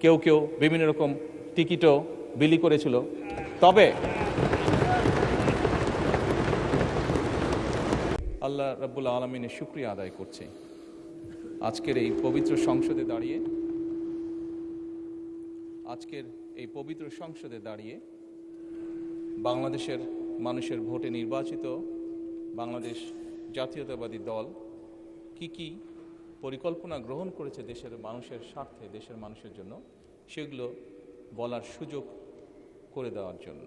কেউ কেউ বিভিন্ন রকম টিকিটও বিলি করেছিল। তবে আল্লাহ রাব্বুল আলামিনের শুকরিয়া আদায় করছি আজকের এই পবিত্র সংসদে দাঁড়িয়ে বাংলাদেশের মানুষের ভোটে নির্বাচিত বাংলাদেশ জাতীয়তাবাদী দল কি পরিকল্পনা গ্রহণ করেছে দেশের মানুষের স্বার্থে, দেশের মানুষের জন্য, সেগুলো বলার সুযোগ করে দেওয়ার জন্য।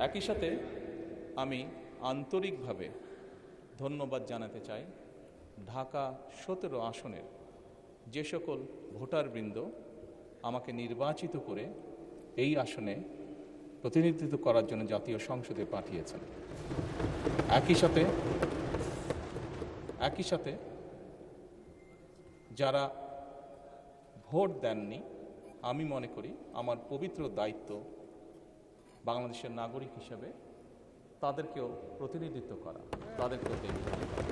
একই সাথে আমি আন্তরিকভাবে ধন্যবাদ জানাতে চাই ঢাকা 17 আসনের যে সকল ভোটারবৃন্দ আমাকে নির্বাচিত করে এই আসনে প্রতিনিধিত্ব করার জন্য জাতীয় সংসদে পাঠিয়েছেন। একই সাথে যারা ভোট দেননি, আমি মনে করি আমার পবিত্র দায়িত্ব বাংলাদেশের নাগরিক হিসেবে তাদেরকেও প্রতিনিধিত্ব করা, তাদেরকেও দেখভাল করা।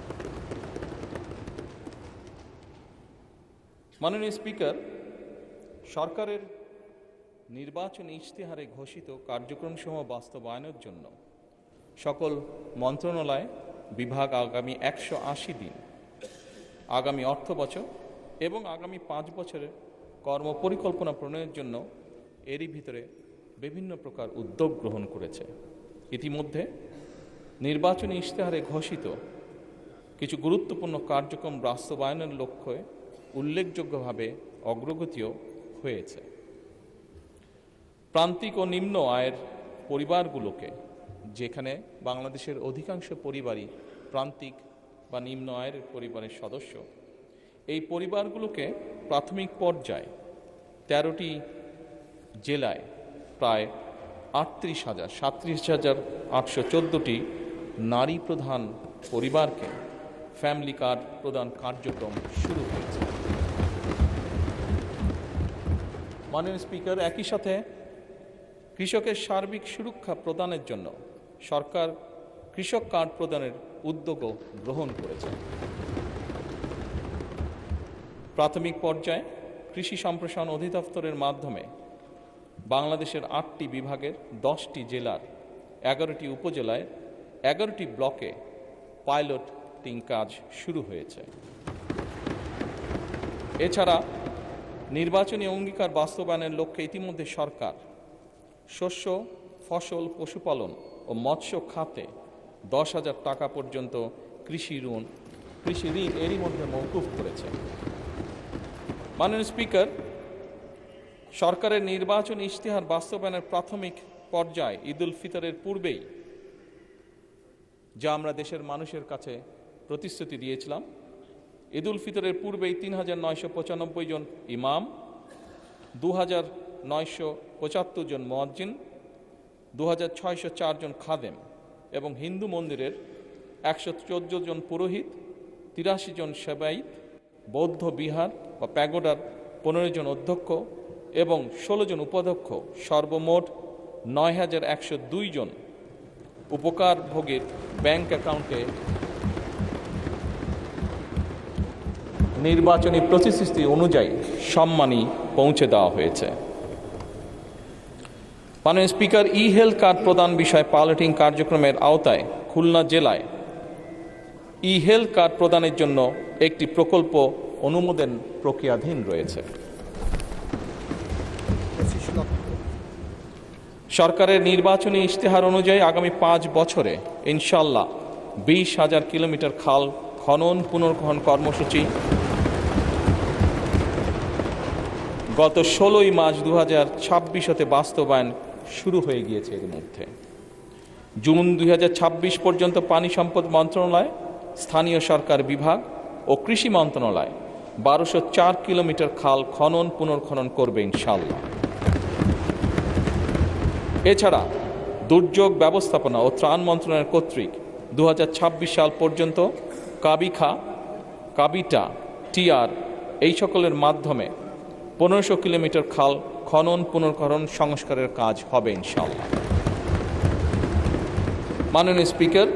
মাননীয় স্পিকার, সরকারের নির্বাচনী ইশতেহারে ঘোষিত কার্যক্রমসমূহ বাস্তবায়নের জন্য সকল মন্ত্রণালয় বিভাগ আগামী 180 দিন, আগামী অর্থ বছর এবং আগামী 5 বছরের কর্মপরিকল্পনা প্রণয়নের জন্য এরই ভিতরে বিভিন্ন প্রকার উদ্যোগ গ্রহণ করেছে। ইতিমধ্যে নির্বাচনী ইশতেহারে ঘোষিত কিছু গুরুত্বপূর্ণ কার্যক্রম বাস্তবায়নের লক্ষ্যে উল্লেখযোগ্যভাবে অগ্রগতিও হয়েছে। প্রান্তিক ও নিম্ন আয়ের পরিবারগুলোকে, যেখানে বাংলাদেশের অধিকাংশ পরিবারই প্রান্তিক বা নিম্ন আয়ের পরিবারের সদস্য, এই পরিবারগুলোকে প্রাথমিক পর্যায়ে 13টি জেলায় প্রায় 37,814টি নারী প্রধান পরিবারকে ফ্যামিলি কার্ড প্রদান কার্যক্রম শুরু হয়েছে। মাননীয় স্পিকার, একই সাথে কৃষকের সার্বিক সুরক্ষা প্রদানের জন্য সরকার কৃষক কার্ড প্রদানের উদ্যোগও গ্রহণ করেছে। প্রাথমিক পর্যায়ে কৃষি সম্প্রসারণ অধিদপ্তরের মাধ্যমে বাংলাদেশের 8টি বিভাগের 10টি জেলার 11টি উপজেলায় 11টি ব্লকে পাইলটিং কাজ শুরু হয়েছে। এছাড়া নির্বাচনী অঙ্গীকার বাস্তবায়নের লক্ষ্যে ইতিমধ্যে সরকার শস্য, ফসল, পশুপালন ও মৎস্য খাতে 10,000 টাকা পর্যন্ত কৃষি ঋণ এরই মধ্যে মওকুফ করেছে। মাননীয় স্পিকার, সরকারের নির্বাচনী ইশতেহার বাস্তবায়নের প্রাথমিক পর্যায়ে ঈদ উল ফিতরের পূর্বেই যা আমরা দেশের মানুষের কাছে প্রতিশ্রুতি দিয়েছিলাম, ঈদ উল ফিতরের পূর্বেই 3,995 জন ইমাম, 2,975 জন মুয়াজ্জিন, 2,604 জন খাদেম এবং হিন্দু মন্দিরের 114 জন পুরোহিত, 83 জন সেবায়িত, বৌদ্ধ বিহার বা প্যাগোডার 15 জন অধ্যক্ষ এবং 16 জন উপাধ্যক্ষ, সর্বমোট 9,102 জন উপকারভোগীর ব্যাংক অ্যাকাউন্টে নির্বাচনী প্রতিশ্রুতি অনুযায়ী সম্মানী পৌঁছে দেওয়া হয়েছে। মাননীয় স্পিকার, ই হেলথ কার্ড প্রদান বিষয়ে পাইলটিং কার্যক্রমের আওতায় খুলনা জেলায় ই হেলথ কার্ড প্রদানের জন্য একটি প্রকল্প অনুমোদন প্রক্রিয়াধীন রয়েছে। সরকারের নির্বাচনী ইশতেহার অনুযায়ী আগামী 5 বছরে ইনশাল্লাহ 20,000 কিলোমিটার খাল খনন পুনর্খনন কর্মসূচি গত 16ই মার্চ 2026 হতে বাস্তবায়ন শুরু হয়ে গিয়েছে। এর মধ্যে জুন 2026 পর্যন্ত পানি সম্পদ মন্ত্রণালয়, স্থানীয় সরকার বিভাগ ও কৃষি মন্ত্রণালয় 1204 কিলোমিটার খাল খনন পুনর্খনন করবে ইনশাল্লাহ। এছাড়া দুর্যোগ ব্যবস্থাপনা ও ত্রাণ মন্ত্রণালয় কর্তৃক 2026 সাল পর্যন্ত কাবিখা, কাবিটা, টিআর এই সকলের মাধ্যমে 1500 কিলোমিটার খাল খনন পুনর্খনন সংস্কারের কাজ হবে ইনশাআল্লাহ। মাননীয় স্পিকার,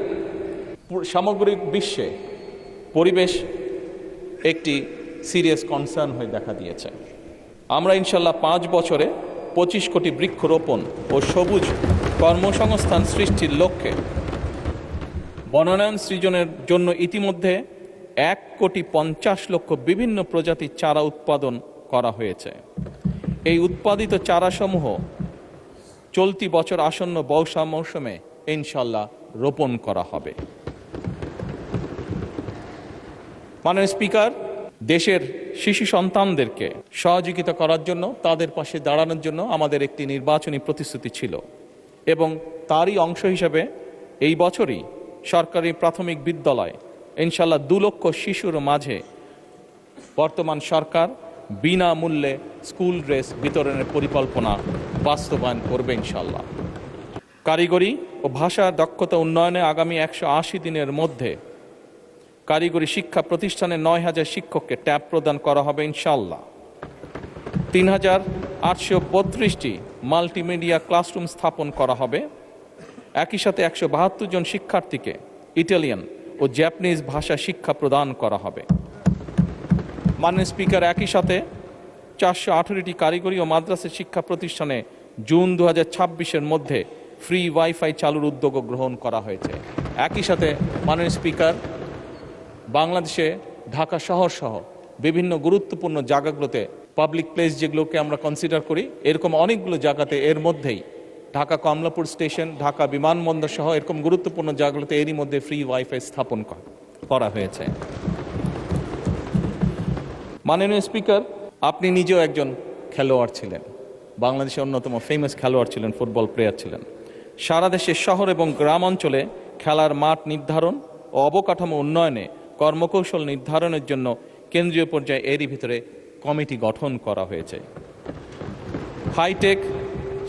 সামগ্রিক বিশ্বে পরিবেশ একটি সিরিয়াস কনসার্ন হয়ে দেখা দিয়েছে। আমরা ইনশাল্লাহ 5 বছরে 25 কোটি বৃক্ষরোপণ ও সবুজ কর্মসংস্থান সৃষ্টির লক্ষ্যে বনায়ন সৃজনের জন্য ইতিমধ্যে 1,50,00,000 বিভিন্ন প্রজাতির চারা উৎপাদন করা হয়েছে। এই উৎপাদিত চারাসমূহ চলতি বছর আসন্ন বর্ষা মৌসুমে ইনশাল্লাহ রোপণ করা হবে। মাননীয় স্পিকার, দেশের শিশু সন্তানদেরকে সহযোগিতা করার জন্য, তাদের পাশে দাঁড়ানোর জন্য আমাদের একটি নির্বাচনী প্রতিশ্রুতি ছিল এবং তারই অংশ হিসেবে এই বছরই সরকারি প্রাথমিক বিদ্যালয় ইনশাল্লাহ 2 লক্ষ শিশুর মাঝে বর্তমান সরকার বিনামূল্যে স্কুল ড্রেস বিতরণের পরিকল্পনা বাস্তবায়ন করবে ইনশাল্লাহ। কারিগরি ও ভাষা দক্ষতা উন্নয়নে আগামী 180 দিনের মধ্যে কারিগরি শিক্ষা প্রতিষ্ঠানে 9,000 শিক্ষককে ট্যাব প্রদান করা হবে ইনশাল্লাহ। 3,832টি মাল্টিমিডিয়া ক্লাসরুম স্থাপন করা হবে। একই সাথে 172 জন শিক্ষার্থীকে ইটালিয়ান ও জাপানিজ ভাষা শিক্ষা প্রদান করা হবে। মাননীয় স্পিকার, একই সাথে 418টি কারিগরি ও মাদ্রাসা শিক্ষা প্রতিষ্ঠানে জুন 2026-এর মধ্যে ফ্রি ওয়াইফাই চালুর উদ্যোগও গ্রহণ করা হয়েছে। একই সাথে মাননীয় স্পিকার, বাংলাদেশে ঢাকা শহর সহ বিভিন্ন গুরুত্বপূর্ণ জায়গাগুলোতে পাবলিক প্লেস যেগুলোকে আমরা কনসিডার করি, এরকম অনেকগুলো জায়গাতে এর মধ্যেই ঢাকা কমলাপুর স্টেশন, ঢাকা বিমানবন্দর সহ এরকম গুরুত্বপূর্ণ জায়গাগুলোতে এরই মধ্যে ফ্রি ওয়াইফাই স্থাপন করা হয়েছে। মাননীয় স্পিকার, আপনি নিজেও একজন খেলোয়াড় ছিলেন, বাংলাদেশের অন্যতম ফেমাস খেলোয়াড় ছিলেন, ফুটবল প্লেয়ার ছিলেন। সারা দেশের শহর এবং গ্রাম অঞ্চলে খেলার মাঠ নির্ধারণ ও অবকাঠামো উন্নয়নে কর্মকৌশল নির্ধারণের জন্য কেন্দ্রীয় পর্যায়ে এরই ভিতরে কমিটি গঠন করা হয়েছে। হাইটেক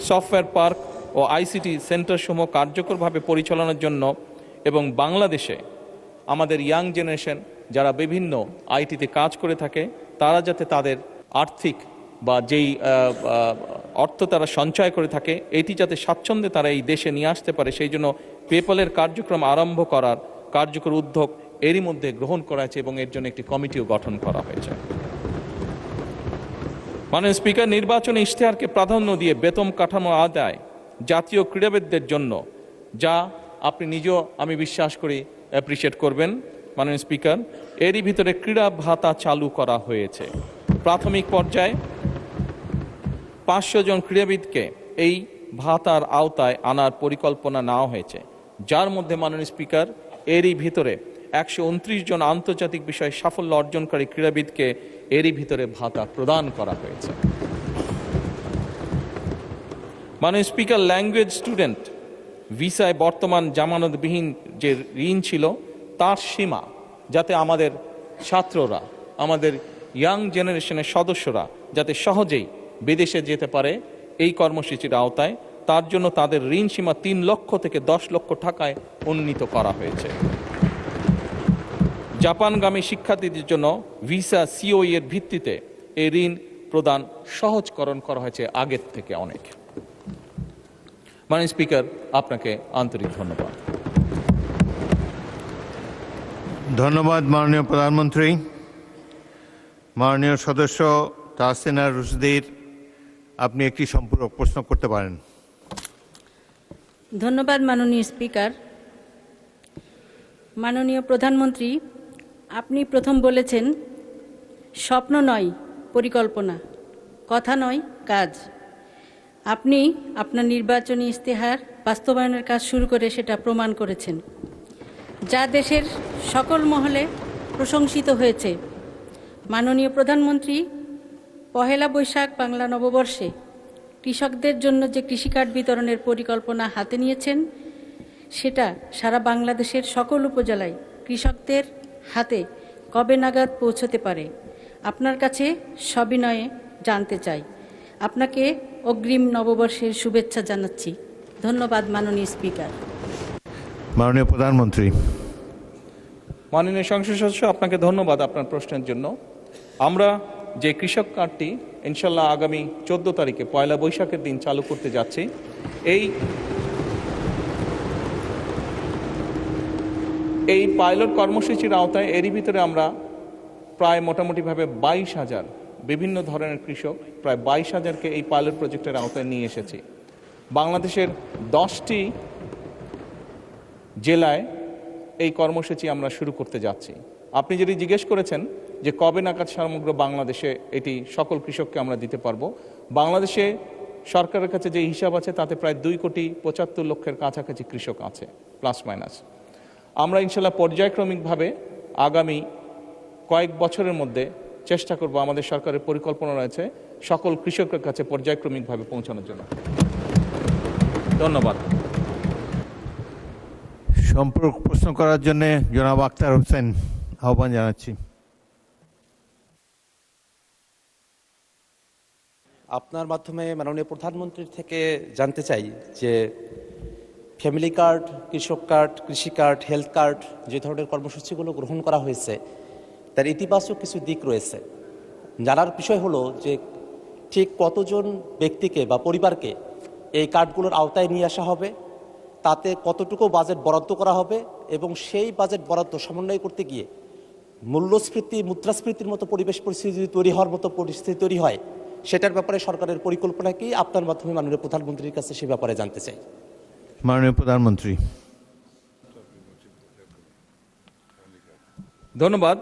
সফটওয়্যার পার্ক ও আইসিটি সেন্টারসমূহ কার্যকরভাবে পরিচালনার জন্য এবং বাংলাদেশে আমাদের ইয়াং জেনারেশন যারা বিভিন্ন আইটিতে কাজ করে থাকে, তারা যাতে তাদের আর্থিক বা যেই অর্থ তারা সঞ্চয় করে থাকে, এটি যাতে স্বাচ্ছন্দ্যে তারা এই দেশে নিয়ে আসতে পারে, সেই জন্য পেপলের কার্যক্রম আরম্ভ করার কার্যকর উদ্যোগ এরই মধ্যে গ্রহণ করা হয়েছে এবং এর জন্য একটি কমিটিও গঠন করা হয়েছে। মাননীয় স্পিকার, নির্বাচনী ইশতেহারকে প্রাধান্য দিয়ে বেতন কাঠামো আদায় জাতীয় ক্রীড়াবিদদের জন্য, যা আপনি নিজেও আমি বিশ্বাস করি অ্যাপ্রিসিয়েট করবেন মাননীয় স্পিকার, এরই ভিতরে ক্রীড়া ভাতা চালু করা হয়েছে। প্রাথমিক পর্যায়ে 500 জন ক্রীড়াবিদকে এই ভাতার আওতায় আনার পরিকল্পনা নেওয়া হয়েছে, যার মধ্যে মাননীয় স্পিকার এরই ভিতরে 129 জন আন্তর্জাতিক বিষয়ে সাফল্য অর্জনকারী ক্রীড়াবিদকে এরই ভিতরে ভাতা প্রদান করা হয়েছে। মাননীয় স্পিকার, ল্যাঙ্গুয়েজ স্টুডেন্ট ভিসায় বর্তমান জামানতবিহীন যে ঋণ ছিল তার সীমা যাতে আমাদের ছাত্ররা, আমাদের ইয়াং জেনারেশনের সদস্যরা যাতে সহজেই বিদেশে যেতে পারে এই কর্মসূচির আওতায়, তার জন্য তাদের ঋণ সীমা 3 লক্ষ থেকে 10 লক্ষ টাকায় উন্নীত করা হয়েছে। জাপানগামী শিক্ষার্থীদের জন্য ভিসা সিওই এর ভিত্তিতে এই ঋণ প্রদান সহজকরণ করা হয়েছে আগের থেকে অনেক। মাননীয় স্পিকার, আপনাকে আন্তরিক ধন্যবাদ। ধন্যবাদ মাননীয় প্রধানমন্ত্রী। মাননীয় সদস্য তাহসিনা রুশদীর, আপনি একটি সম্পূরক প্রশ্ন করতে পারেন। ধন্যবাদ মাননীয় স্পিকার। মাননীয় প্রধানমন্ত্রী, আপনি প্রথম বলেছেন স্বপ্ন নয় পরিকল্পনা, কথা নয় কাজ। আপনি আপনার নির্বাচনী ইশতেহার বাস্তবায়নের কাজ শুরু করে সেটা প্রমাণ করেছেন, যা দেশের সকল মহলে প্রশংসিত হয়েছে। মাননীয় প্রধানমন্ত্রী, পহেলা বৈশাখ বাংলা নববর্ষে কৃষকদের জন্য যে কৃষিকার্ড বিতরণের পরিকল্পনা হাতে নিয়েছেন, সেটা সারা বাংলাদেশের সকল উপজেলায় কৃষকদের হাতে কবে নাগাদ পৌঁছতে পারে আপনার কাছে সবিনয়ে জানতে চাই। আপনাকে অগ্রিম নববর্ষের শুভেচ্ছা জানাচ্ছি। ধন্যবাদ মাননীয় স্পিকার। মাননীয় প্রধানমন্ত্রী। মাননীয় সংসদ সদস্য, আপনাকে ধন্যবাদ আপনার প্রশ্নের জন্য। আমরা যে কৃষক কার্ডটি ইনশাল্লাহ আগামী 14 তারিখে পয়লা বৈশাখের দিন চালু করতে যাচ্ছি, এই পাইলট কর্মসূচির আওতায় এরই ভিতরে আমরা প্রায় মোটামুটিভাবে 22,000 বিভিন্ন ধরনের কৃষক, প্রায় 22,000কে এই পাইলট প্রজেক্টের আওতায় নিয়ে এসেছি। বাংলাদেশের 10টি জেলায় এই কর্মসূচি আমরা শুরু করতে যাচ্ছি। আপনি যদি জিজ্ঞেস করেছেন যে কবে নাগাদ সমগ্র বাংলাদেশে এটি সকল কৃষককে আমরা দিতে পারবো, বাংলাদেশে সরকারের কাছে যে হিসাব আছে তাতে প্রায় 2,75,00,000 কাছাকাছি কৃষক আছে, প্লাস মাইনাস। আমরা ইনশাল্লাহ পর্যায়ক্রমিকভাবে আগামী কয়েক বছরের মধ্যে চেষ্টা করব, আমাদের সরকারের পরিকল্পনা রয়েছে সকল কৃষকের কাছে পর্যায়ক্রমিকভাবে পৌঁছানোর জন্য। ধন্যবাদ। সম্পূরক প্রশ্ন করার জন্য জনাব আখতার হোসেন আহ্বান জানাচ্ছি। আপনার মাধ্যমে মাননীয় প্রধানমন্ত্রীর থেকে জানতে চাই যে ফ্যামিলি কার্ড, কৃষক কার্ড, কৃষি কার্ড, হেলথ কার্ড যে ধরনের কর্মসূচিগুলো গ্রহণ করা হয়েছে তার ইতিবাচক কিছু দিক রয়েছে। জানার বিষয় হলো যে ঠিক কতজন ব্যক্তিকে বা পরিবারকে এই কার্ডগুলোর আওতায় নিয়ে আসা হবে, তাতে কতটুকু বাজেট বরাদ্দ করা হবে এবং সেই বাজেট বরাদ্দ সমন্বয় করতে গিয়ে মূল্যস্ফীতি, মুদ্রাস্ফীতির মতো পরিবেশ পরিস্থিতি তৈরি হওয়ার মতো পরিস্থিতি তৈরি হয়, সেটার ব্যাপারে সরকারের পরিকল্পনা কি? আপনার মাধ্যমে মাননীয় প্রধানমন্ত্রীর কাছে সে ব্যাপারে জানতে চাই। মাননীয় প্রধানমন্ত্রী। ধন্যবাদ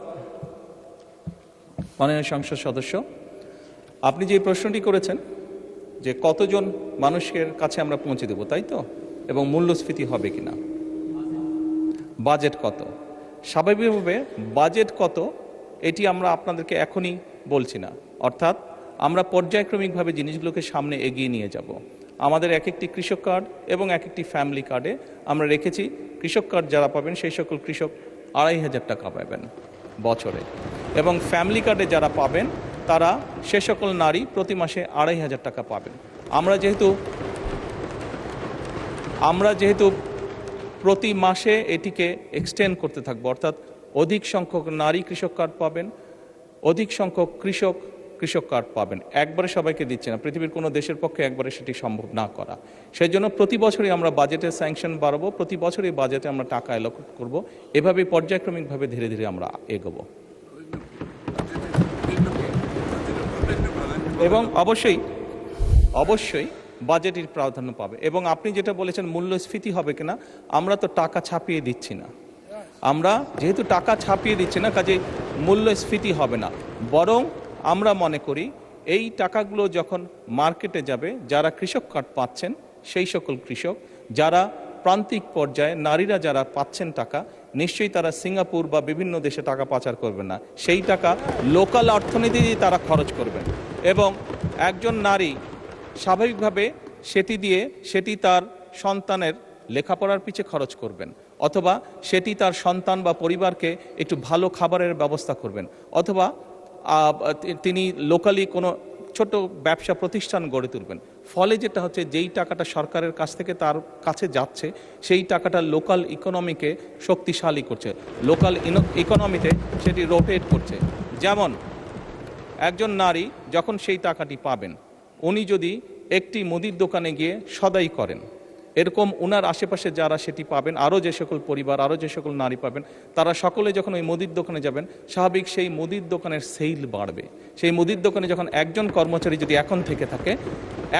মাননীয় সংসদ সদস্য। আপনি যে প্রশ্নটি করেছেন যে কতজন মানুষের কাছে আমরা পৌঁছে দেব, তাই তো, এবং মূল্যস্ফীতি হবে কিনা, বাজেট কত, স্বাভাবিকভাবে বাজেট কত এটি আমরা আপনাদেরকে এখনই বলছি না। অর্থাৎ আমরা পর্যায়ক্রমিকভাবে জিনিসগুলোকে সামনে এগিয়ে নিয়ে যাব। আমাদের এক একটি কৃষক কার্ড এবং এক একটি ফ্যামিলি কার্ডে আমরা রেখেছি কৃষক কার্ড যারা পাবেন সেই সকল কৃষক 2,500 টাকা পাবেন বছরে, এবং ফ্যামিলি কার্ডে যারা পাবেন তারা সে সকল নারী প্রতি মাসে 2,500 টাকা পাবেন। আমরা যেহেতু প্রতি মাসে এটিকে এক্সটেন্ড করতে থাকবো, অর্থাৎ অধিক সংখ্যক নারী কৃষক কার্ড পাবেন, অধিক সংখ্যক কৃষক কার্ড পাবেন। একবারে সবাইকে দিচ্ছে না, পৃথিবীর কোনো দেশের পক্ষে একবারে সেটি সম্ভব না করা। সেই জন্য প্রতি বছরই আমরা বাজেটের স্যাংশন বাড়াবো, প্রতি বছরই বাজেটে আমরা টাকা অ্যালোকেট করব, এভাবে পর্যায়ক্রমিকভাবে ধীরে ধীরে আমরা এগোবো। এবং অবশ্যই বাজেটের প্রাধান্য পাবে। এবং আপনি যেটা বলেছেন মূল্যস্ফীতি হবে কিনা, আমরা তো টাকা ছাপিয়ে দিচ্ছি না। আমরা যেহেতু টাকা ছাপিয়ে দিচ্ছি না, কাজে মূল্যস্ফীতি হবে না। বরং আমরা মনে করি এই টাকাগুলো যখন মার্কেটে যাবে, যারা কৃষক কার্ড পাচ্ছেন সেই সকল কৃষক, যারা প্রান্তিক পর্যায়ে নারীরা যারা পাচ্ছেন টাকা, নিশ্চয়ই তারা সিঙ্গাপুর বা বিভিন্ন দেশে টাকা পাচার করবেন না, সেই টাকা লোকাল অর্থনীতিতেই তারা খরচ করবেন। এবং একজন নারী স্বাভাবিকভাবে সেটি তার সন্তানের লেখাপড়ার পিছে খরচ করবেন, অথবা সেটি তার সন্তান বা পরিবারকে একটু ভালো খাবারের ব্যবস্থা করবেন, অথবা তিনি লোকালি কোনো ছোট ব্যবসা প্রতিষ্ঠান গড়ে তুলবেন। ফলে যেটা হচ্ছে, যেই টাকাটা সরকারের কাছ থেকে তার কাছে যাচ্ছে সেই টাকাটা লোকাল ইকোনমিকে শক্তিশালী করছে, লোকাল ইকোনমিতে সেটি রোটেট করছে। যেমন একজন নারী যখন সেই টাকাটি পাবেন, উনি যদি একটি মুদির দোকানে গিয়ে সদাই করেন, এরকম ওনার আশেপাশে যারা সেটি পাবেন, আরও যে সকল পরিবার, আরও যে সকল নারী পাবেন, তারা সকলে যখন ওই মুদির দোকানে যাবেন, স্বাভাবিক সেই মুদির দোকানের সেল বাড়বে। সেই মুদির দোকানে যখন একজন কর্মচারী যদি এখন থেকে থাকে,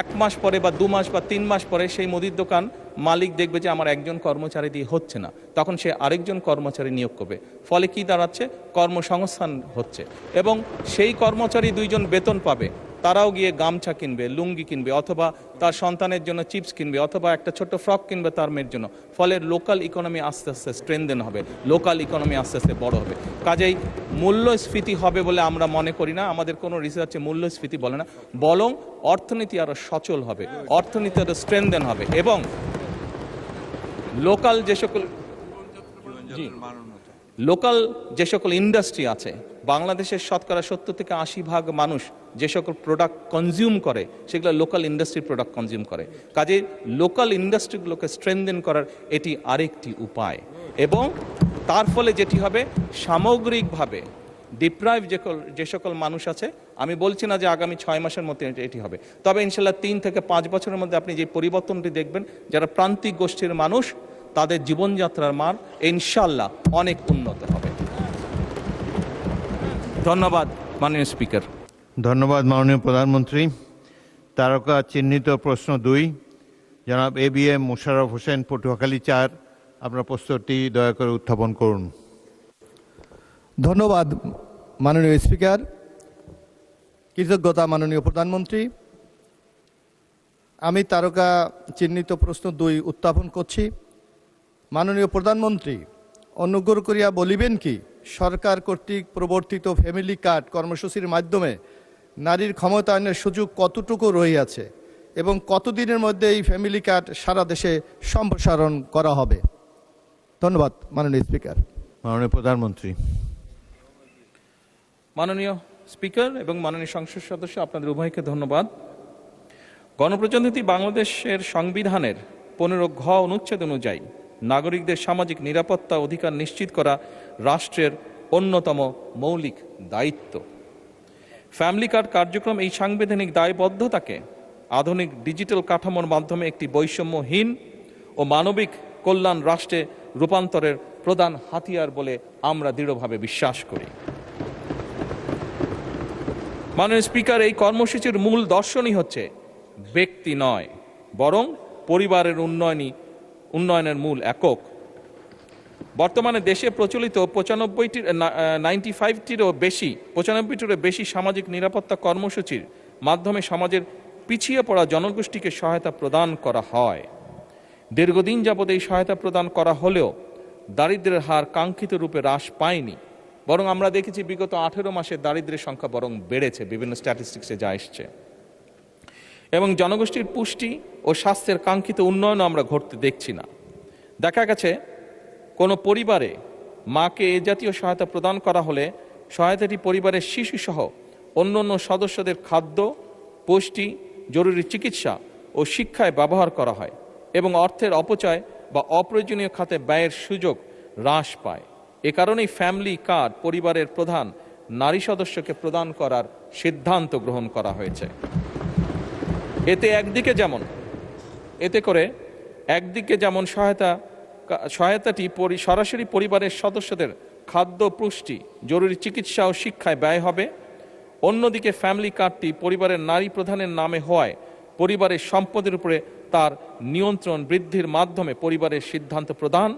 1 মাস পরে বা 2 মাস বা 3 মাস পরে সেই মুদির দোকান মালিক দেখবে যে আমার একজন কর্মচারী দিয়ে হচ্ছে না, তখন সে আরেকজন কর্মচারী নিয়োগ করবে। ফলে কি দাঁড়াচ্ছে, কর্মসংস্থান হচ্ছে, এবং সেই কর্মচারী 2 জন বেতন পাবে, তারাও গিয়ে গামছা কিনবে, লুঙ্গি কিনবে, অথবা তার সন্তানের জন্য চিপস কিনবে, অথবা একটা ছোট্ট ফ্রক কিনবে তার মেয়ের জন্য। ফলে লোকাল ইকোনমি আস্তে আস্তে স্ট্রেনদেন হবে, লোকাল ইকোনমি আস্তে আস্তে বড় হবে। কাজেই মূল্যস্ফীতি হবে বলে আমরা মনে করি না, আমাদের কোনো রিসার্চে মূল্যস্ফীতি বলে না, বরং অর্থনীতি আরও সচল হবে, অর্থনীতি আরও স্ট্রেনদেন হবে। এবং লোকাল যে সকল ইন্ডাস্ট্রি আছে, বাংলাদেশের শতকরা 70 থেকে 80% মানুষ যে সকল প্রোডাক্ট কনজিউম করে সেগুলো লোকাল ইন্ডাস্ট্রি প্রোডাক্ট কনজিউম করে। কাজে লোকাল ইন্ডাস্ট্রিগুলোকে স্ট্রেনদেন করার এটি আরেকটি উপায়। এবং তার ফলে যেটি হবে, সামগ্রিকভাবে ডিপ্রাইভ যে সকল মানুষ আছে, আমি বলছি না যে আগামী 6 মাসের মধ্যে এটি হবে, তবে ইনশাল্লাহ 3 থেকে 5 বছরের মধ্যে আপনি যে পরিবর্তনটি দেখবেন, যারা প্রান্তিক গোষ্ঠীর মানুষ, তাদের জীবনযাত্রার মান ইনশাল্লাহ অনেক উন্নত হবে। ধন্যবাদ মাননীয় স্পিকার। ধন্যবাদ মাননীয় প্রধানমন্ত্রী। তারকা চিহ্নিত প্রশ্ন 2, জনাব ABM মোশাররফ হোসেন, পটুয়াখালী 4, আপনার প্রশ্নটি দয়া করে উত্থাপন করুন। ধন্যবাদ মাননীয় স্পিকার। কৃতজ্ঞতা মাননীয় প্রধানমন্ত্রী। আমি তারকা চিহ্নিত প্রশ্ন 2 উত্থাপন করছি। মাননীয় প্রধানমন্ত্রী, অনুগ্রহ করিয়া বলিবেন কি সরকার কর্তৃক প্রবর্তিত ফ্যামিলি কার্ড কর্মসূচির মাধ্যমে নারীর ক্ষমতায়নের সুযোগ কতটুকু রহিয়াছে এবং কতদিনের মধ্যে এই ফ্যামিলি কার্ড সারা দেশে সম্প্রসারণ করা হবে? ধন্যবাদ মাননীয় স্পিকার। মাননীয় প্রধানমন্ত্রী। মাননীয় স্পিকার এবং মাননীয় সংসদ সদস্য, আপনাদের উভয়কে ধন্যবাদ। গণপ্রজাতন্ত্রী বাংলাদেশের সংবিধানের 15 ঘ অনুচ্ছেদ অনুযায়ী নাগরিকদের সামাজিক নিরাপত্তা অধিকার নিশ্চিত করা রাষ্ট্রের অন্যতম মৌলিক দায়িত্ব। ফ্যামিলি কার্ড কার্যক্রম এই সাংবিধানিক দায়বদ্ধতাকে আধুনিক ডিজিটাল কাঠামোর মাধ্যমে একটি বৈষম্যহীন ও মানবিক কল্যাণ রাষ্ট্রে রূপান্তরের প্রধান হাতিয়ার বলে আমরা দৃঢ়ভাবে বিশ্বাস করি। মাননীয় স্পিকার, এই কর্মসূচির মূল দর্শনই হচ্ছে ব্যক্তি নয়, বরং পরিবারের উন্নয়নের মূল একক। বর্তমানে দেশে প্রচলিত 95টিরও বেশি সামাজিক নিরাপত্তা কর্মসূচির মাধ্যমে সমাজের পিছিয়ে পড়া জনগোষ্ঠীকে সহায়তা প্রদান করা হয়। দীর্ঘদিন যাবৎ এই সহায়তা প্রদান করা হলেও দারিদ্র্যের হার কাঙ্ক্ষিত রূপে হ্রাস পায়নি, বরং আমরা দেখেছি বিগত 18 মাসে দারিদ্র্যের সংখ্যা বরং বেড়েছে, বিভিন্ন স্ট্যাটিস্টিক্সে যা এসছে। এবং জনগোষ্ঠীর পুষ্টি ও স্বাস্থ্যের কাঙ্ক্ষিত উন্নয়ন আমরা ঘটতে দেখছি না। দেখা গেছে কোনো পরিবারে মাকে এ জাতীয় সহায়তা প্রদান করা হলে সহায়তাটি পরিবারের শিশুসহ অন্যান্য সদস্যদের খাদ্য, পুষ্টি, জরুরি চিকিৎসা ও শিক্ষায় ব্যবহার করা হয় এবং অর্থের অপচয় বা অপ্রয়োজনীয় খাতে ব্যয়ের সুযোগ হ্রাস পায়। এ কারণেই ফ্যামিলি কার্ড পরিবারের প্রধান নারী সদস্যকে প্রদান করার সিদ্ধান্ত গ্রহণ করা হয়েছে। একদিকে যেমন সহায়তাটি সরাসরি পরিবারের সদস্যদের খাদ্য, পুষ্টি, জরুরি চিকিৎসা ও শিক্ষায় ব্যয় হবে, অন্যদিকে ফ্যামিলি কার্ডটি পরিবারের নারী প্রধানের নামে হওয়ায় পরিবারের সম্পদের উপরে তার নিয়ন্ত্রণ বৃদ্ধির মাধ্যমে পরিবারের সিদ্ধান্ত প্রদান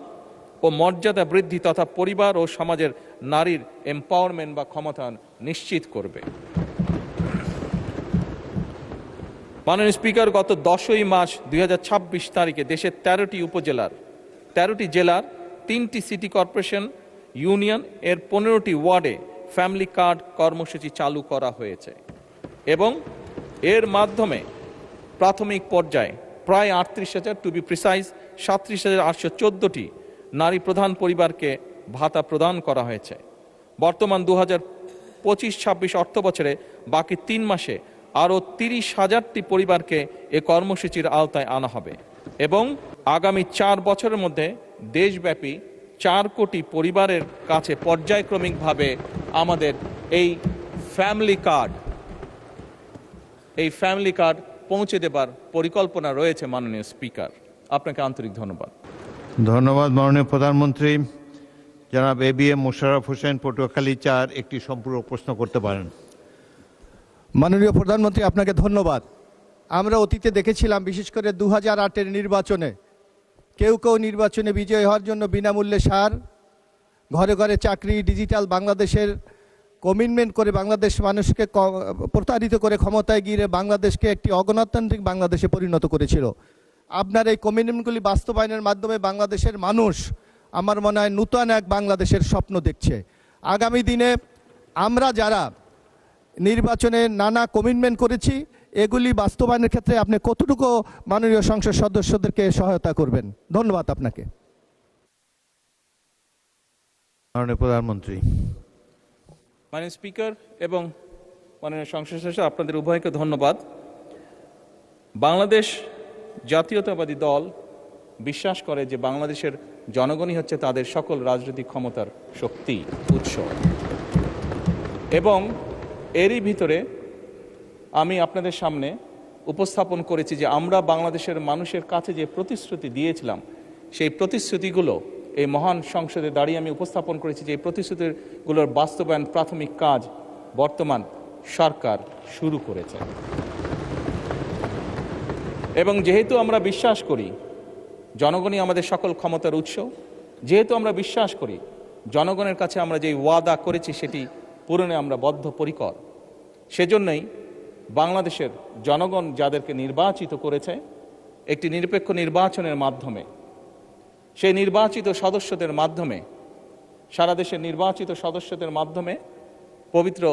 ও মর্যাদা বৃদ্ধি তথা পরিবার ও সমাজের নারীর এম্পাওয়ারমেন্ট বা ক্ষমতায়ন নিশ্চিত করবে। মাননীয় স্পিকার, গত 10ই মার্চ 2026 তারিখে দেশের 13টি জেলার 3টি সিটি কর্পোরেশন ইউনিয়ন এর 15টি ওয়ার্ডে ফ্যামিলি কার্ড কর্মসূচি চালু করা হয়েছে এবং এর মাধ্যমে প্রাথমিক পর্যায়ে প্রায় 38,000, টু বি প্রিসাইজ 37,814টি নারী প্রধান পরিবারকে ভাতা প্রদান করা হয়েছে। বর্তমান 2025-26 অর্থ বছরে বাকি 3 মাসে আরও 30,000টি পরিবারকে এ কর্মসূচির আওতায় আনা হবে এবং আগামী 4 বছরের মধ্যে দেশব্যাপী 4 কোটি পরিবারের কাছে পর্যায়ক্রমিকভাবে আমাদের এই ফ্যামিলি কার্ড পৌঁছে দেবার পরিকল্পনা রয়েছে। মাননীয় স্পিকার, আপনাকে আন্তরিক ধন্যবাদ। ধন্যবাদ মাননীয় প্রধানমন্ত্রী। জনাব ABM মোশাররফ হোসেন, পটুয়াখালী 4, একটি সম্পূরক প্রশ্ন করতে পারেন। মাননীয় প্রধানমন্ত্রী, আপনাকে ধন্যবাদ। আমরা অতীতে দেখেছিলাম, বিশেষ করে 2008-এর নির্বাচনে কেউ নির্বাচনে বিজয়ী হওয়ার জন্য বিনামূল্যে সার, ঘরে ঘরে চাকরি, ডিজিটাল বাংলাদেশের কমিটমেন্ট করে বাংলাদেশ মানুষকে প্রতারিত করে ক্ষমতায় গিয়ে বাংলাদেশকে একটি অগণতান্ত্রিক বাংলাদেশে পরিণত করেছিল। আপনার এই কমিটমেন্টগুলি বাস্তবায়নের মাধ্যমে বাংলাদেশের মানুষ, আমার মনে হয়, নূতন এক বাংলাদেশের স্বপ্ন দেখছে। আগামী দিনে আমরা যারা নির্বাচনে নানা কমিটমেন্ট করেছি, এগুলি বাস্তবায়নের ক্ষেত্রে আপনি কতটুকু মাননীয় সংসদ সদস্যদেরকে সহায়তা করবেন? ধন্যবাদ আপনাকে। মাননীয় প্রধানমন্ত্রী। মাননীয় স্পিকার এবং মাননীয় সংসদ সদস্য, আপনাদের উভয়কে ধন্যবাদ। বাংলাদেশ জাতীয়তাবাদী দল বিশ্বাস করে যে বাংলাদেশের জনগণই হচ্ছে তাদের সকল রাজনৈতিক ক্ষমতার শক্তি, উৎস। এবং এরই ভিতরে আমি আপনাদের সামনে উপস্থাপন করেছি যে আমরা বাংলাদেশের মানুষের কাছে যে প্রতিশ্রুতি দিয়েছিলাম, সেই প্রতিশ্রুতিগুলো এই মহান সংসদে দাঁড়িয়ে আমি উপস্থাপন করেছি যে এই প্রতিশ্রুতিগুলোর বাস্তবায়ন প্রাথমিক কাজ বর্তমান সরকার শুরু করেছে। এবং যেহেতু আমরা বিশ্বাস করি জনগণই আমাদের সকল ক্ষমতার উৎস, যেহেতু আমরা বিশ্বাস করি জনগণের কাছে আমরা যে ওয়াদা করেছি সেটি পূরণে আমরা বদ্ধপরিকর, সেজন্যই বাংলাদেশের জনগণ যাদেরকে নির্বাচিত করেছে একটি নিরপেক্ষ নির্বাচনের মাধ্যমে, সেই নির্বাচিত সদস্যদের মাধ্যমে, সারা দেশের নির্বাচিত সদস্যদের মাধ্যমে, পবিত্র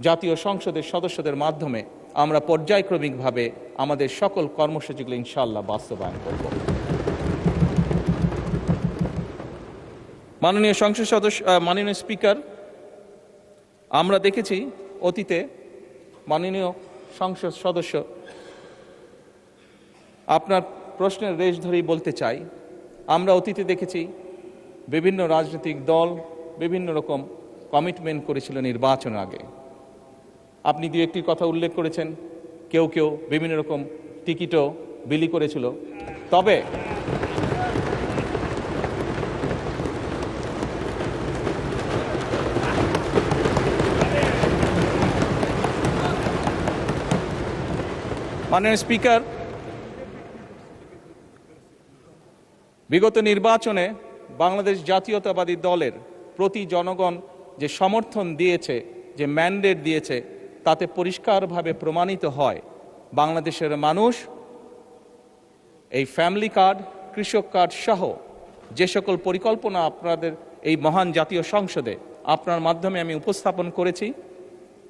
জাতীয় সংসদের সদস্যদের মাধ্যমে আমরা পর্যায়ক্রমিকভাবে আমাদের সকল কর্মসূচিগুলো ইনশাআল্লাহ বাস্তবায়ন করব। মাননীয় সংসদ সদস্য, মাননীয় স্পিকার, আমরা দেখেছি অতীতে, মাননীয় সংসদ সদস্য, আপনার প্রশ্নের রেশ ধরেই বলতে চাই, আমরা অতীতে দেখেছি বিভিন্ন রাজনৈতিক দল বিভিন্ন রকম কমিটমেন্ট করেছিল নির্বাচনের আগে। আপনি দু একটি কথা উল্লেখ করেছেন, কেউ কেউ বিভিন্ন রকম টিকিটও বিলি করেছিল। তবে মাননীয় স্পিকার, বিগত নির্বাচনে বাংলাদেশ জাতীয়তাবাদী দলের প্রতি জনগণ যে সমর্থন দিয়েছে, যে ম্যান্ডেট দিয়েছে, তাতে পরিষ্কারভাবে প্রমাণিত হয় বাংলাদেশের মানুষ এই ফ্যামিলি কার্ড, কৃষক কার্ড সহ যে সকল পরিকল্পনা আপনাদের এই মহান জাতীয় সংসদে আপনার মাধ্যমে আমি উপস্থাপন করেছি,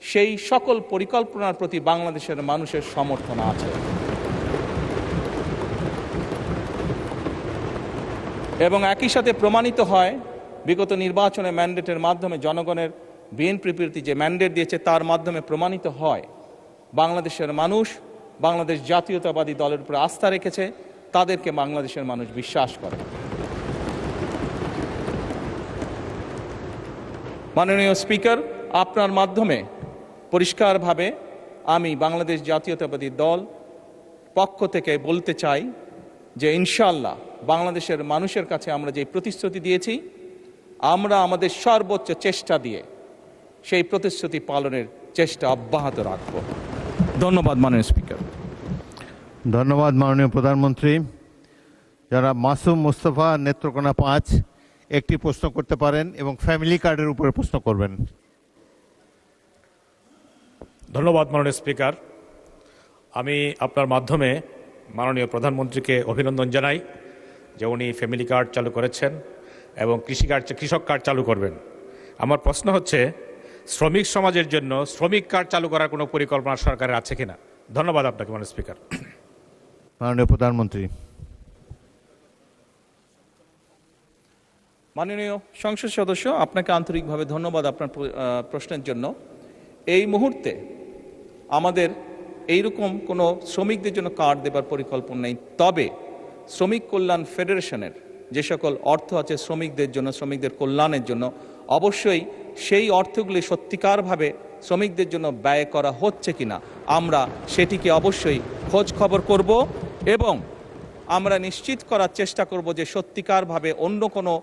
সেই সকল পরিকল্পনার প্রতি বাংলাদেশের মানুষের সমর্থন আছে। এবং একই সাথে প্রমাণিত হয় বিগত নির্বাচনে ম্যান্ডেটের মাধ্যমে জনগণের বিএনপির প্রতি যে ম্যান্ডেট দিয়েছে তার মাধ্যমে প্রমাণিত হয় বাংলাদেশের মানুষ বাংলাদেশ জাতীয়তাবাদী দলের উপর আস্থা রেখেছে, তাদেরকে বাংলাদেশের মানুষ বিশ্বাস করে। মাননীয় স্পিকার, আপনার মাধ্যমে পরিষ্কারভাবে আমি বাংলাদেশ জাতীয়তাবাদী দল পক্ষ থেকে বলতে চাই যে ইনশাআল্লাহ বাংলাদেশের মানুষের কাছে আমরা যে প্রতিশ্রুতি দিয়েছি, আমরা আমাদের সর্বোচ্চ চেষ্টা দিয়ে সেই প্রতিশ্রুতি পালনের চেষ্টা অব্যাহত রাখব। ধন্যবাদ মাননীয় স্পিকার। ধন্যবাদ মাননীয় প্রধানমন্ত্রী। যারা মাসুম মুস্তফা, নেত্রকোনা 5, একটি প্রশ্ন করতে পারেন এবং ফ্যামিলি কার্ডের উপরে প্রশ্ন করবেন। ধন্যবাদ মাননীয় স্পিকার। আমি আপনার মাধ্যমে মাননীয় প্রধানমন্ত্রীকে অভিনন্দন জানাই যে উনি ফ্যামিলি কার্ড চালু করেছেন এবং কৃষক কার্ড চালু করবেন। আমার প্রশ্ন হচ্ছে, শ্রমিক সমাজের জন্য শ্রমিক কার্ড চালু করার কোনো পরিকল্পনা সরকারের আছে কিনা? ধন্যবাদ আপনাকে মাননীয় স্পিকার। মাননীয় প্রধানমন্ত্রী। মাননীয় সংসদ সদস্য, আপনাকে আন্তরিকভাবে ধন্যবাদ আপনার প্রশ্নের জন্য। এই মুহূর্তে আমাদের এইরকম কোনো শ্রমিকদের জন্য কার্ড দেবার পরিকল্পনা নেই, তবে শ্রমিক কল্যাণ ফেডারেশনের যে সকল অর্থ আছে শ্রমিকদের জন্য, শ্রমিকদের কল্যাণের জন্য, অবশ্যই সেই অর্থগুলি সত্যিকারভাবে শ্রমিকদের জন্য ব্যয় করা হচ্ছে কিনা আমরা সেটিকে অবশ্যই খোঁজ খবর করব এবং আমরা নিশ্চিত করার চেষ্টা করব যে সত্যিকারভাবে অন্য কোনো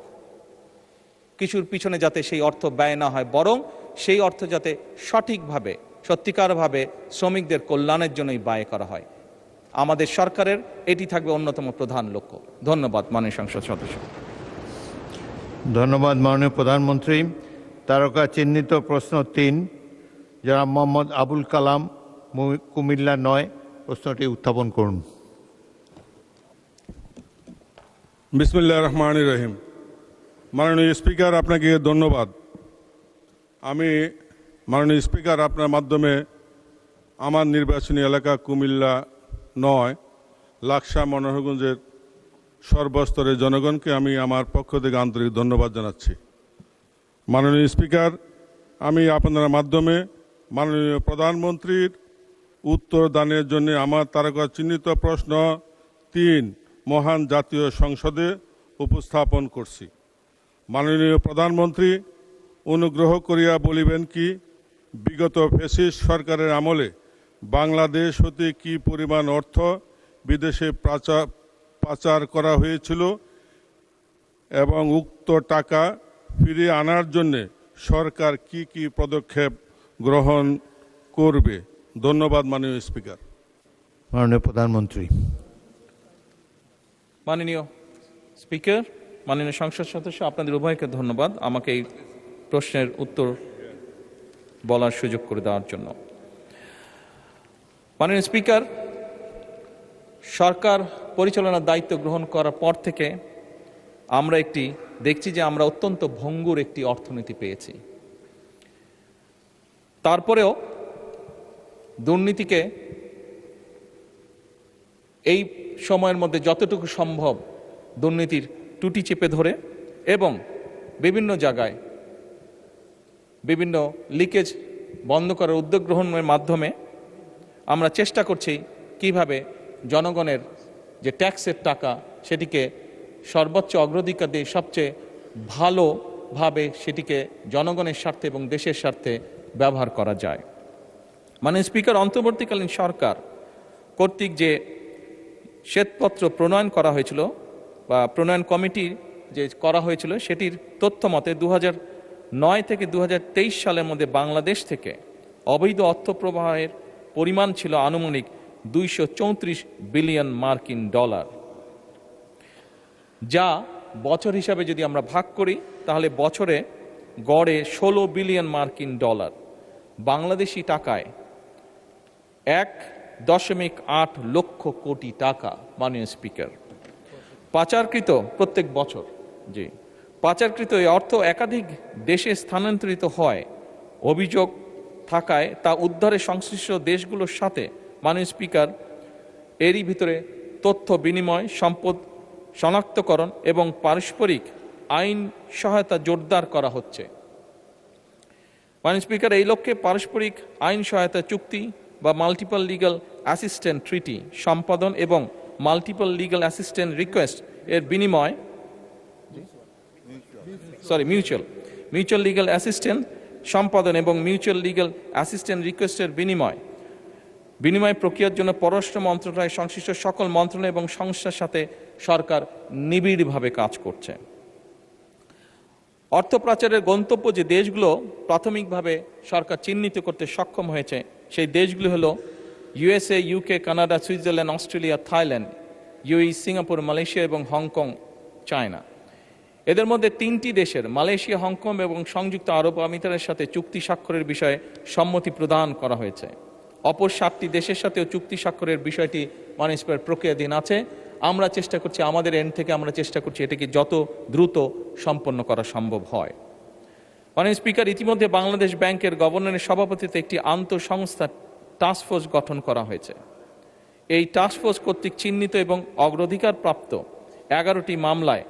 কিছুর পিছনে যাতে সেই অর্থ ব্যয় না হয়, বরং সেই অর্থ যাতে সঠিকভাবে সত্যিকারভাবে শ্রমিকদের কল্যাণের জন্যই ব্যয় করা হয়। আমাদের সরকারের এটি থাকবে অন্যতম প্রধান লক্ষ্য। ধন্যবাদ মাননীয় সংসদ সদস্য। ধন্যবাদ মাননীয় প্রধানমন্ত্রী। তারকা চিহ্নিত প্রশ্ন 3, যারা মোহাম্মদ আবুল কালাম, কুমিল্লা 9, প্রশ্নটি উত্থাপন করুন। বিসমিল্লাহির রহমানির রহিম। মাননীয় স্পিকার, আপনাকে ধন্যবাদ। আমি মাননীয় স্পিকার আপনার মাধ্যমে আমার নির্বাচনী এলাকা কুমিল্লা 9 লাকসা মনোহরগঞ্জের সর্বস্তরের জনগণকে আমি আমার পক্ষ থেকে আন্তরিক ধন্যবাদ জানাচ্ছি। মাননীয় স্পিকার, আমি আপনার মাধ্যমে মাননীয় প্রধানমন্ত্রীর উত্তর দানের জন্য আমার তারকা চিহ্নিত প্রশ্ন 3 মহান জাতীয় সংসদে উপস্থাপন করছি। মাননীয় প্রধানমন্ত্রী, অনুগ্রহ করিয়া বলিবেন কি বিগত ফ্যাসিস্ট সরকারের আমলে বাংলাদেশ হতে কি পরিমাণ অর্থ বিদেশে পাচার করা হয়েছিল এবং উক্ত টাকা ফিরিয়ে আনার জন্যে সরকার কি কি পদক্ষেপ গ্রহণ করবে? ধন্যবাদ মাননীয় স্পিকার। মাননীয় প্রধানমন্ত্রী। মাননীয় স্পিকার, মাননীয় সংসদ সদস্য, আপনাদের উভয়কে ধন্যবাদ আমাকে এই প্রশ্নের উত্তর বলার সুযোগ করে দেওয়ার জন্য। মাননীয় স্পিকার, সরকার পরিচালনার দায়িত্ব গ্রহণ করার পর থেকে আমরা দেখছি যে আমরা অত্যন্ত ভঙ্গুর একটি অর্থনীতি পেয়েছি। তারপরেও দুর্নীতিকে এই সময়ের মধ্যে যতটুকু সম্ভব দুর্নীতির টুটি চেপে ধরে এবং বিভিন্ন জায়গায় বিভিন্ন লিকেজ বন্ধ করার উদ্যোগ গ্রহণের মাধ্যমে আমরা চেষ্টা করছি কিভাবে জনগণের যে ট্যাক্সের টাকা সেটিকে সর্বোচ্চ অগ্রাধিকার দিয়ে সবচেয়ে ভালোভাবে সেটিকে জনগণের স্বার্থে এবং দেশের স্বার্থে ব্যবহার করা যায়। স্পিকার, অন্তর্বর্তীকালীন সরকার কর্তৃক যে শ্বেতপত্র প্রণয়ন করা হয়েছিল বা প্রণয়ন কমিটি যে করা হয়েছিল সেটির তথ্য মতে 2009 থেকে 2023 সালের মধ্যে বাংলাদেশ থেকে অবৈধ অর্থ প্রবাহের পরিমাণ ছিল আনুমানিক 234 বিলিয়ন মার্কিন ডলার, যা বছর হিসাবে যদি আমরা ভাগ করি তাহলে বছরে গড়ে 16 বিলিয়ন মার্কিন ডলার, বাংলাদেশি টাকায় 1.8 লক্ষ কোটি টাকা। মাননীয় স্পিকার, পাচারকৃত প্রত্যেক বছর পাচারকৃত এই অর্থ একাধিক দেশে স্থানান্তরিত হয় অভিযোগ থাকায় তা উদ্ধারে সংশ্লিষ্ট দেশগুলোর সাথে মাননীয় স্পিকার এরই ভিতরে তথ্য বিনিময়, সম্পদ শনাক্তকরণ এবং পারস্পরিক আইন সহায়তা জোরদার করা হচ্ছে। মাননীয় স্পিকার, এই লক্ষ্যে পারস্পরিক আইন সহায়তা চুক্তি বা মাল্টিপল লিগ্যাল অ্যাসিস্ট্যান্ট ট্রিটি সম্পাদন এবং মাল্টিপল লিগ্যাল অ্যাসিস্ট্যান্ট রিকোয়েস্ট এর বিনিময় মিউচুয়াল লিগ্যাল অ্যাসিস্ট্যান্ট সম্পাদন এবং মিউচুয়াল লিগ্যাল অ্যাসিস্ট্যান্ট রিকোয়েস্টের বিনিময় প্রক্রিয়ার জন্য পররাষ্ট্র মন্ত্রণালয় সংশ্লিষ্ট সকল মন্ত্রণালয় এবং সংস্থার সাথে সরকার নিবিড়ভাবে কাজ করছে। অর্থ পাচারের গন্তব্য যে দেশগুলো প্রাথমিকভাবে সরকার চিহ্নিত করতে সক্ষম হয়েছে সেই দেশগুলো হলো USA, UK, Canada, Switzerland, Australia, Thailand, UAE, Singapore, Malaysia এবং হংকং, চায়না। এদের মধ্যে 3টি দেশের মালয়েশিয়া, হংকং এবং সংযুক্ত আরব আমিরাতের সাথে চুক্তি স্বাক্ষরের বিষয়ে সম্মতি প্রদান করা হয়েছে। অপর 7টি দেশের সাথেও চুক্তি স্বাক্ষরের বিষয়টি মাননীয় প্রক্রিয়াধীন আছে। আমরা চেষ্টা করছি, আমাদের এন্ড থেকে আমরা চেষ্টা করছি এটাকে যত দ্রুত সম্পন্ন করা সম্ভব হয়। মাননীয় স্পিকার, ইতিমধ্যে বাংলাদেশ ব্যাংকের গভর্নরের সভাপতিত্বে একটি আন্তঃসংস্থা টাস্কফোর্স গঠন করা হয়েছে। এই টাস্কফোর্স কর্তৃক চিহ্নিত এবং অগ্রাধিকার প্রাপ্ত 11টি মামলায়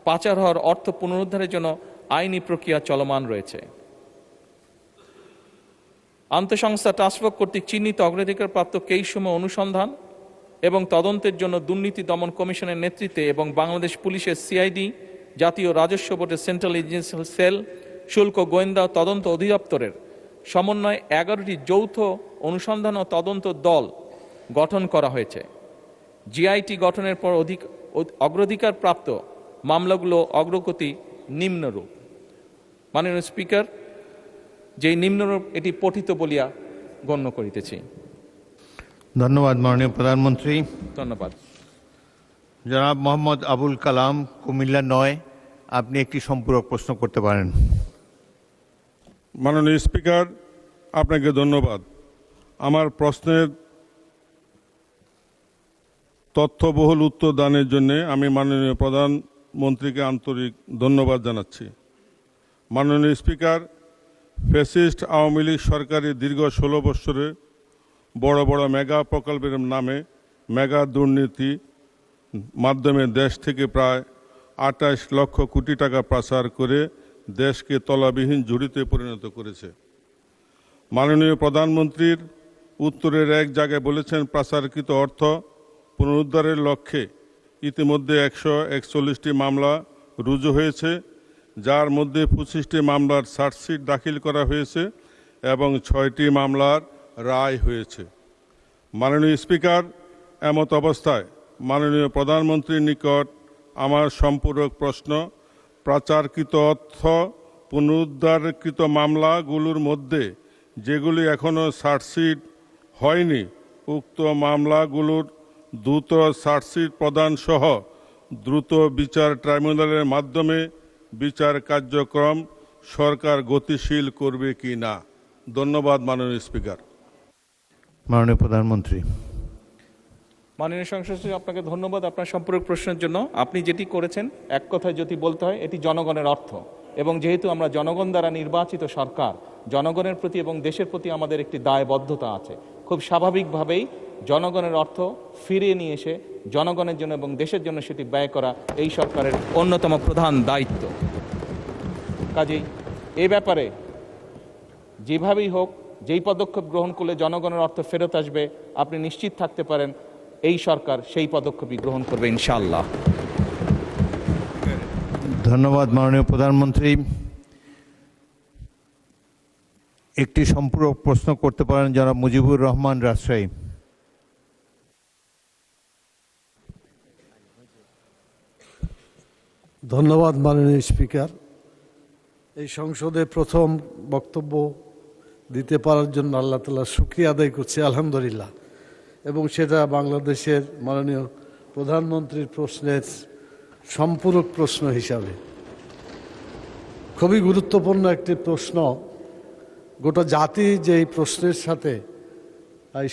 পাচার হওয়ার অর্থ পুনরুদ্ধারের জন্য আইনি প্রক্রিয়া চলমান রয়েছে। আন্তঃসংস্থা টাস্কফোর্স কর্তৃক চিহ্নিত অগ্রাধিকার প্রাপ্ত কেসসমূহ অনুসন্ধান এবং তদন্তের জন্য দুর্নীতি দমন কমিশনের নেতৃত্বে এবং বাংলাদেশ পুলিশের CID, জাতীয় রাজস্ব বোর্ডের সেন্ট্রাল এজেন্সিয়াল সেল, শুল্ক গোয়েন্দা তদন্ত অধিদপ্তরের সমন্বয়ে 11টি যৌথ অনুসন্ধান ও তদন্ত দল গঠন করা হয়েছে। GIT গঠনের পর অগ্রাধিকার প্রাপ্ত মামলাগুলো অগ্রগতি নিম্নরূপ। মাননীয় স্পিকার, যেই নিম্নরূপ এটি পঠিত বলিয়া গণ্য করিতেছি। ধন্যবাদ মাননীয় প্রধানমন্ত্রী। ধন্যবাদ। জনাব মোহাম্মদ আবুল কালাম, কুমিল্লা 9, আপনি একটি সম্পূরক প্রশ্ন করতে পারেন। মাননীয় স্পিকার, আপনাকে ধন্যবাদ। আমার প্রশ্নের তথ্যবহুল উত্তর দানের জন্য আমি মাননীয় প্রধানমন্ত্রীকে আন্তরিক ধন্যবাদ জানাচ্ছি। মাননীয় স্পিকার, ফ্যাসিস্ট আওয়ামী লীগ সরকারের দীর্ঘ 16 বছরে বড় বড় মেগা প্রকল্পের নামে মেগা দুর্নীতি মাধ্যমে দেশ থেকে প্রায় 28 লক্ষ কোটি টাকা পাচার করে দেশকে তলাবিহীন ঝুড়িতে পরিণত করেছে। মাননীয় প্রধানমন্ত্রীর উত্তরের এক জায়গায় বলেছেন, পাচারকৃত অর্থ পুনরুদ্ধারের লক্ষ্যে ইতিমধ্যে 141টি মামলা রুজু হয়েছে, যার মধ্যে 25টি মামলার চার্জশিট দাখিল করা হয়েছে এবং 6টি মামলার রায় হয়েছে। মাননীয় স্পিকার, এমত অবস্থায় মাননীয় প্রধানমন্ত্রীর নিকট আমার সম্পূরক প্রশ্ন, পাচারকৃত অর্থ পুনরুদ্ধারকৃত মামলাগুলোর মধ্যে যেগুলি এখনও চার্জশিট হয়নি উক্ত মামলাগুলোর দ্রুত চার্জশিট প্রদান সহ দ্রুত বিচার ট্রাইব্যুনালের মাধ্যমে বিচার কার্যক্রম সরকার গতিশীল করবে কি না। ধন্যবাদ মাননীয় স্পিকার। মাননীয় প্রধানমন্ত্রী। মাননীয় সংসদ সদস্য, আপনাকে ধন্যবাদ আপনার সম্পূরক প্রশ্নের জন্য। আপনি যেটি করেছেন এক কথায় যদি বলতে হয় এটি জনগণের অর্থ, এবং যেহেতু আমরা জনগণ দ্বারা নির্বাচিত সরকার, জনগণের প্রতি এবং দেশের প্রতি আমাদের একটি দায়বদ্ধতা আছে। খুব স্বাভাবিকভাবেই জনগণের অর্থ ফিরিয়ে নিয়ে এসে জনগণের জন্য এবং দেশের জন্য সেটি ব্যয় করা এই সরকারের অন্যতম প্রধান দায়িত্ব। কাজেই এ ব্যাপারে যেভাবেই হোক, যেই পদক্ষেপ গ্রহণ করলে জনগণের অর্থ ফেরত আসবে, আপনি নিশ্চিত থাকতে পারেন এই সরকার সেই পদক্ষেপই গ্রহণ করবে ইনশাআল্লাহ। ধন্যবাদ মাননীয় প্রধানমন্ত্রী। একটি সম্পূরক প্রশ্ন করতে পারেন জনাব মুজিবুর রহমান, রাজশাহী। ধন্যবাদ মাননীয় স্পিকার। এই সংসদে প্রথম বক্তব্য দিতে পারার জন্য আল্লাহ তাআলার শুকরিয়া আদায় করছি, আলহামদুলিল্লাহ। এবং সেটা বাংলাদেশের মাননীয় প্রধানমন্ত্রীর প্রশ্নের সম্পূরক প্রশ্ন হিসাবে। খুবই গুরুত্বপূর্ণ একটি প্রশ্ন। গোটা জাতি যে এই প্রশ্নের সাথে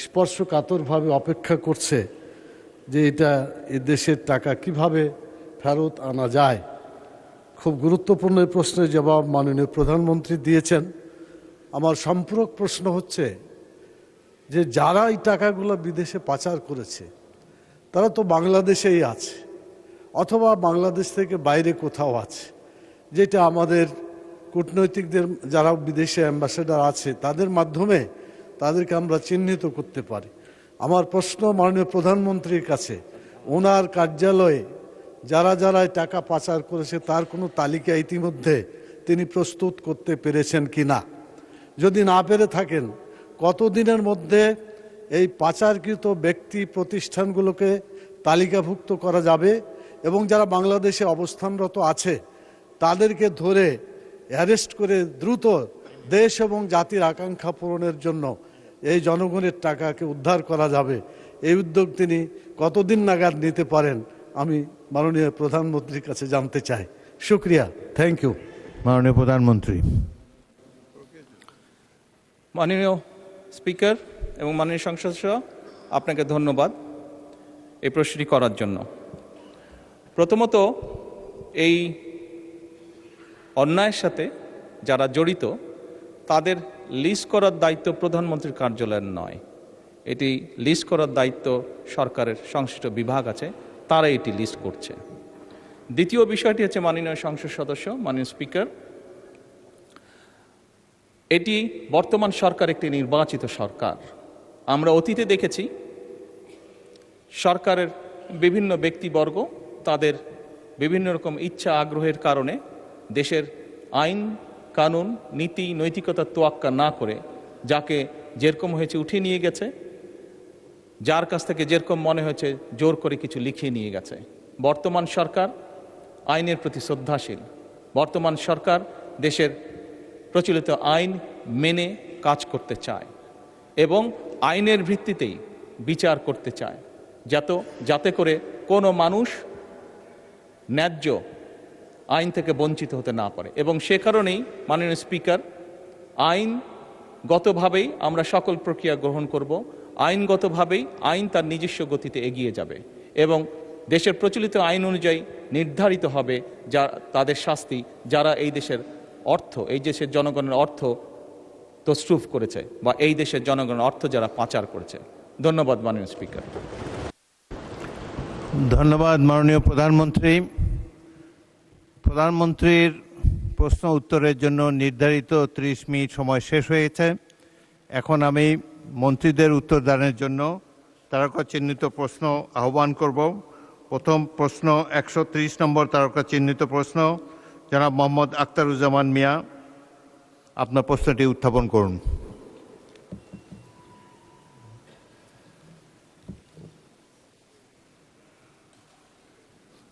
স্পর্শকাতরভাবে অপেক্ষা করছে যে এটা এ দেশের টাকা কিভাবে ফেরত আনা যায়। খুব গুরুত্বপূর্ণ এই প্রশ্নের জবাব মাননীয় প্রধানমন্ত্রী দিয়েছেন। আমার সম্পূরক প্রশ্ন হচ্ছে যে যারা এই টাকাগুলো বিদেশে পাচার করেছে তারা তো বাংলাদেশেই আছে, অথবা বাংলাদেশ থেকে বাইরে কোথাও আছে, যেটা আমাদের কূটনৈতিকদের যারা বিদেশে অ্যাম্বাসেডার আছে তাদের মাধ্যমে তাদেরকে আমরা চিহ্নিত করতে পারি। আমার প্রশ্ন মাননীয় প্রধানমন্ত্রীর কাছে, ওনার কার্যালয়ে যারা যারা টাকা পাচার করেছে তার কোনো তালিকা ইতিমধ্যে তিনি প্রস্তুত করতে পেরেছেন কি না? যদি না পেরে থাকেন, কতদিনের মধ্যে এই পাচারকৃত ব্যক্তি প্রতিষ্ঠানগুলোকে তালিকাভুক্ত করা যাবে এবং যারা বাংলাদেশে অবস্থানরত আছে তাদেরকে ধরে অ্যারেস্ট করে দ্রুত দেশ এবং জাতির আকাঙ্ক্ষা পূরণের জন্য এই জনগণের টাকাকে উদ্ধার করা যাবে? এই উদ্যোগ তিনি কতদিন নাগাদ নিতে পারেন আমি মাননীয় প্রধানমন্ত্রীর কাছে জানতে চাই। শুক্রিয়া, থ্যাংক ইউ। মাননীয় প্রধানমন্ত্রী। মাননীয় স্পিকার এবং মাননীয় সংসদ সদস্য, আপনাকে ধন্যবাদ এই প্রশ্নটি করার জন্য। প্রথমত, এই অন্যায়ের সাথে যারা জড়িত তাদের লিস্ট করার দায়িত্ব প্রধানমন্ত্রীর কার্যালয়ের নয়। এটি লিস্ট করার দায়িত্ব সরকারের সংশ্লিষ্ট বিভাগ আছে, তারা এটি লিস্ট করছে। দ্বিতীয় বিষয়টি হচ্ছে মাননীয় সংসদ সদস্য, মাননীয় স্পিকার, এটি বর্তমান সরকার একটি নির্বাচিত সরকার। আমরা অতীতে দেখেছি সরকারের বিভিন্ন ব্যক্তিবর্গ তাদের বিভিন্ন রকম ইচ্ছা আগ্রহের কারণে দেশের আইন কানুন নীতি নৈতিকতার তোয়াক্কা না করে যাকে যেরকম হয়েছে উঠিয়ে নিয়ে গেছে, যার কাছ থেকে যেরকম মনে হয়েছে জোর করে কিছু লিখিয়ে নিয়ে গেছে। বর্তমান সরকার আইনের প্রতি শ্রদ্ধাশীল। বর্তমান সরকার দেশের প্রচলিত আইন মেনে কাজ করতে চায় এবং আইনের ভিত্তিতেই বিচার করতে চায়, যাতে করে কোনো মানুষ ন্যায্য আইন থেকে বঞ্চিত হতে না পারে। এবং সে কারণেই মাননীয় স্পিকার, আইনগতভাবেই আমরা সকল প্রক্রিয়া গ্রহণ করব। আইনগতভাবেই আইন তার নিজস্ব গতিতে এগিয়ে যাবে এবং দেশের প্রচলিত আইন অনুযায়ী নির্ধারিত হবে যা তাদের শাস্তি, যারা এই দেশের অর্থ, এই দেশের জনগণের অর্থ তছরুফ করেছে বা এই দেশের জনগণের অর্থ যারা পাচার করেছে। ধন্যবাদ মাননীয় স্পিকার। ধন্যবাদ মাননীয় প্রধানমন্ত্রী। প্রধানমন্ত্রীর প্রশ্ন উত্তরের জন্য নির্ধারিত 30 মিনিট সময় শেষ হয়েছে। এখন আমি মন্ত্রীদের উত্তরদানের জন্য তারকা চিহ্নিত প্রশ্ন আহ্বান করব। প্রথম প্রশ্ন 130 নম্বর তারকা চিহ্নিত প্রশ্ন, জনাব মোহাম্মদ আখতারুজ্জামান মিয়া, আপনার প্রশ্নটি উত্থাপন করুন।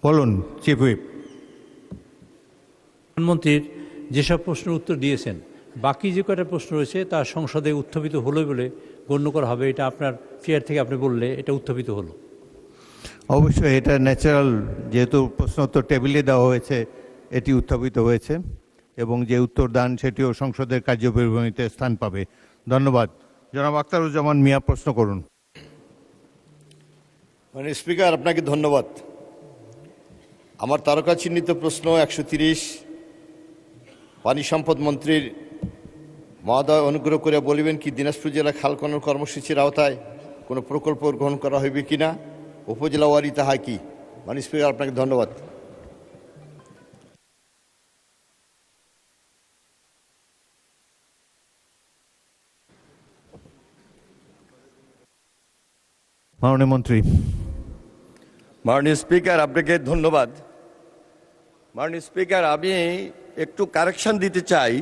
বলুন চিফ হুইপ। প্রধানমন্ত্রীর যেসব প্রশ্নের উত্তর দিয়েছেন, বাকি যে কয়টা প্রশ্ন রয়েছে তা সংসদে উত্থাপিত হলো বলে গণ্য করা হবে। এটা আপনার চেয়ার থেকে আপনি বললে এটা উত্থাপিত হলো। অবশ্যই এটা ন্যাচারাল, যেহেতু প্রশ্ন উত্তর টেবিলে দেওয়া হয়েছে, এটি উত্থাপিত হয়েছে এবং যে উত্তর দান সেটিও সংসদের কার্যপরিভূমিতে স্থান পাবে। ধন্যবাদ। জনাব আখতারুজ্জামান মিয়া, প্রশ্ন করুন। মানে স্পিকার, আপনাকে ধন্যবাদ। আমার তারকা চিহ্নিত প্রশ্ন 130, পানি সম্পদ মন্ত্রীর মহোদয় অনুগ্রহ করে বলিবেন কি দিনাজপুর জেলা খাল খনন কর্মসূচির আওতায় কোনো প্রকল্প গ্রহণ করা হইবে কিনা, উপজেলা ওয়ারি তাহা কি? মানে স্পিকার, আপনাকে ধন্যবাদ। মাননীয় মন্ত্রী। মাননীয় স্পিকার, আপনাকে ধন্যবাদ। মাননীয় স্পিকার, আমি একটু কারেকশন দিতে চাই।